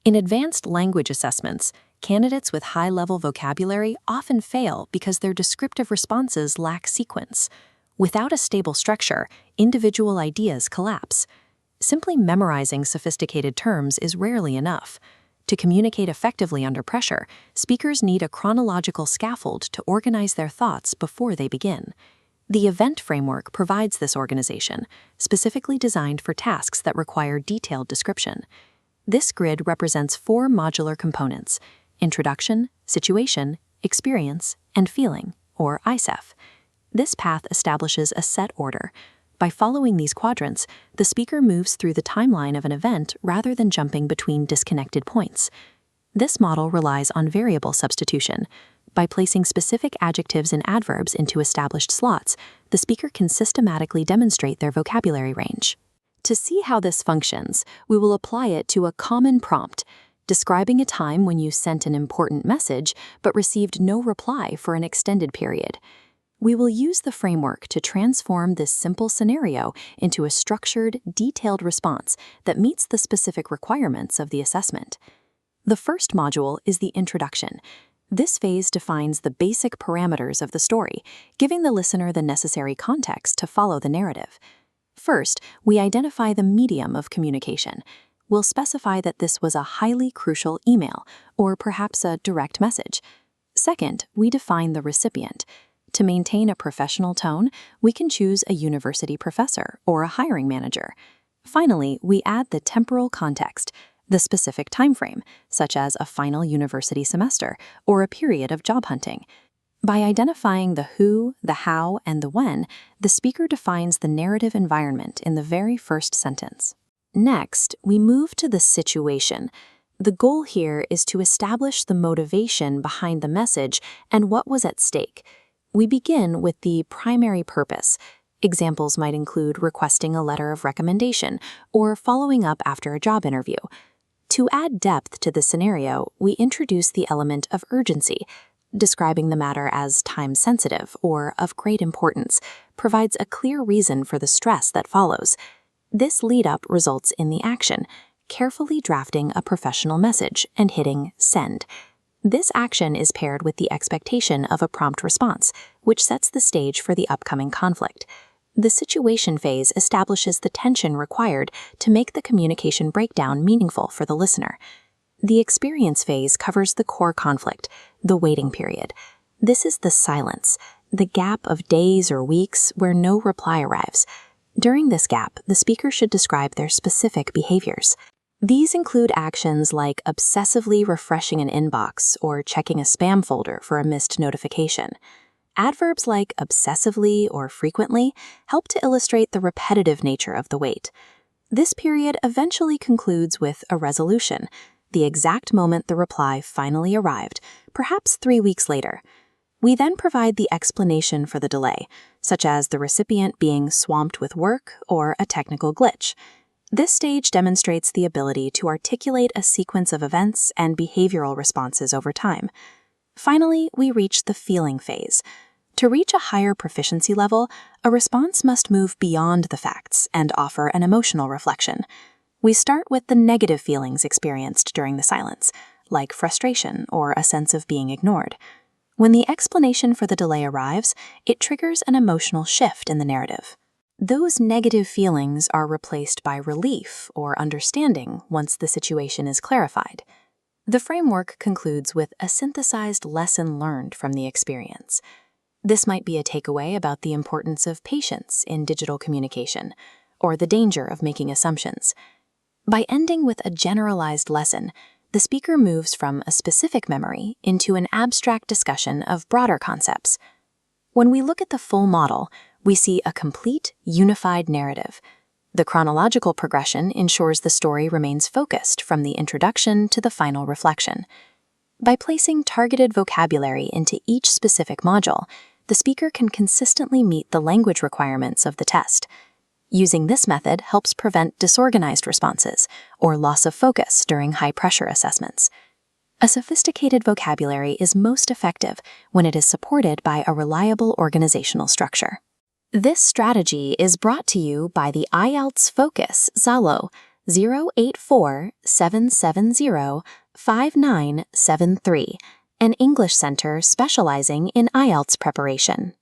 In advanced language assessments, candidates with high-level vocabulary often fail because their descriptive responses lack sequence. Without a stable structure, individual ideas collapse. Simply memorizing sophisticated terms is rarely enough. To communicate effectively under pressure, speakers need a chronological scaffold to organize their thoughts before they begin. The event framework provides this organization, specifically designed for tasks that require detailed description. This grid represents 4 modular components: introduction, situation, experience, and feeling, or ISEF. This path establishes a set order. By following these quadrants, the speaker moves through the timeline of an event rather than jumping between disconnected points. This model relies on variable substitution. By placing specific adjectives and adverbs into established slots, the speaker can systematically demonstrate their vocabulary range. To see how this functions, we will apply it to a common prompt, describing a time when you sent an important message but received no reply for an extended period. We will use the framework to transform this simple scenario into a structured, detailed response that meets the specific requirements of the assessment. The first module is the introduction. This phase defines the basic parameters of the story, giving the listener the necessary context to follow the narrative. First, we identify the medium of communication. We'll specify that this was a highly crucial email, or perhaps a direct message. Second, we define the recipient. To maintain a professional tone, we can choose a university professor or a hiring manager. Finally, we add the temporal context, the specific time frame, such as a final university semester or a period of job hunting. By identifying the who, the how, and the when, the speaker defines the narrative environment in the very first sentence. Next, we move to the situation. The goal here is to establish the motivation behind the message and what was at stake. We begin with the primary purpose. Examples might include requesting a letter of recommendation or following up after a job interview. To add depth to the scenario, we introduce the element of urgency. Describing the matter as time-sensitive or of great importance provides a clear reason for the stress that follows. This lead-up results in the action, carefully drafting a professional message and hitting send. This action is paired with the expectation of a prompt response, which sets the stage for the upcoming conflict. The situation phase establishes the tension required to make the communication breakdown meaningful for the listener. The experience phase covers the core conflict, the waiting period. This is the silence, the gap of days or weeks where no reply arrives. During this gap, the speaker should describe their specific behaviors. These include actions like obsessively refreshing an inbox or checking a spam folder for a missed notification. Adverbs like obsessively or frequently help to illustrate the repetitive nature of the wait. This period eventually concludes with a resolution, the exact moment the reply finally arrived, perhaps 3 weeks later. We then provide the explanation for the delay, such as the recipient being swamped with work or a technical glitch. This stage demonstrates the ability to articulate a sequence of events and behavioral responses over time. Finally, we reach the feeling phase. To reach a higher proficiency level, a response must move beyond the facts and offer an emotional reflection. We start with the negative feelings experienced during the silence, like frustration or a sense of being ignored. When the explanation for the delay arrives, it triggers an emotional shift in the narrative. Those negative feelings are replaced by relief or understanding once the situation is clarified. The framework concludes with a synthesized lesson learned from the experience. This might be a takeaway about the importance of patience in digital communication, or the danger of making assumptions. By ending with a generalized lesson, the speaker moves from a specific memory into an abstract discussion of broader concepts. When we look at the full model, we see a complete, unified narrative. The chronological progression ensures the story remains focused from the introduction to the final reflection. By placing targeted vocabulary into each specific module, the speaker can consistently meet the language requirements of the test. Using this method helps prevent disorganized responses or loss of focus during high-pressure assessments. A sophisticated vocabulary is most effective when it is supported by a reliable organizational structure. This strategy is brought to you by the IELTS FOCUS Zalo, 084-770-5973, an English center specializing in IELTS preparation.